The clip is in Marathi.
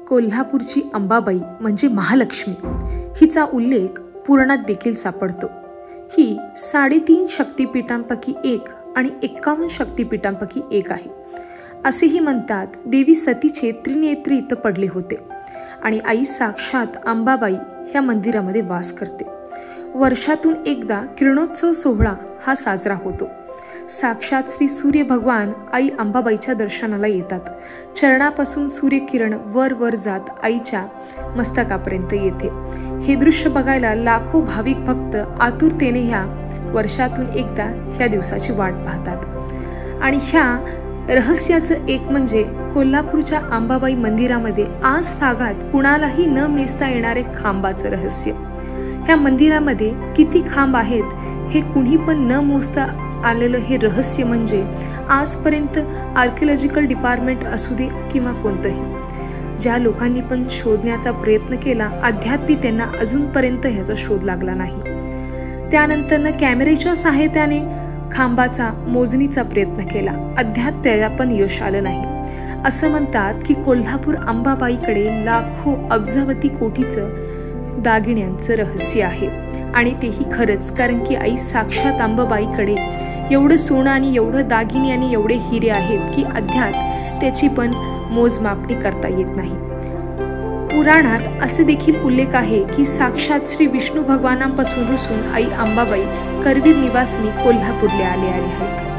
कोल्हापूरची अंबाबाई म्हणजे महालक्ष्मी हिचा उल्लेख पुराणात देखील सापडतो। ही 3.5 शक्तिपीठांपैकी एक आणि 51 शक्तिपीठांपैकी एक आहे। असेही म्हणतात देवी सतीचे त्रिनेत्री इथं पडले होते आणि आई साक्षात अंबाबाई ह्या मंदिरामध्ये वास करते। वर्षातून एकदा किरणोत्सव सोहळा हा साजरा होतो। साक्षात श्री सूर्य भगवान आई अंबाबाईच्या दर्शनाला येतात। चरणापासून सूर्यकिरण वर वर जात आईच्या मस्तकापर्यंत येते। हे दृश्य बघायला लाखो भाविक भक्त आतुरतेने ह्या वर्षातून एकदा ह्या दिवसाची वाट पाहतात। आणि ह्या रहस्याचं एक म्हणजे कोल्हापूरच्या अंबाबाई मंदिरामध्ये आज तागात कुणालाही न मेजता येणारे खांबाचं रहस्य। ह्या मंदिरामध्ये किती खांब आहेत हे कुणी पण न मोजता आलेलं हे रहस्य म्हणजे आजपर्यंत आर्किओलॉजिकल डिपार्टमेंट असू दे किंवा कोणतंही ज्या लोकांनी पण शोधण्याचा प्रयत्न केला अद्याप त्यांना अजूनपर्यंत ह्याचा शोध लागला नाही। त्यानंतर कॅमेऱ्याच्या सहाय्याने खांबाचा मोजणीचा प्रयत्न केला अद्याप त्याला पण यश आलं नाही। असं म्हणतात की कोल्हापूर अंबाबाईकडे लाखो अब्जावधी कोटीचं दागिन्यांचं रहस्य आहे आणि तेही खरंच, कारण की आई साक्षात अंबाबाईकडे एवढं सोनं आणि एवढं दागिने आणि एवढे हिरे आहेत की अद्याप त्याची पण मोजमापणी करता येत नाही। पुराणात असे देखील उल्लेख आहे की साक्षात श्री विष्णू भगवानांपासून रुसून आई अंबाबाई करवीर निवासिनी कोल्हापूरला आले आहेत।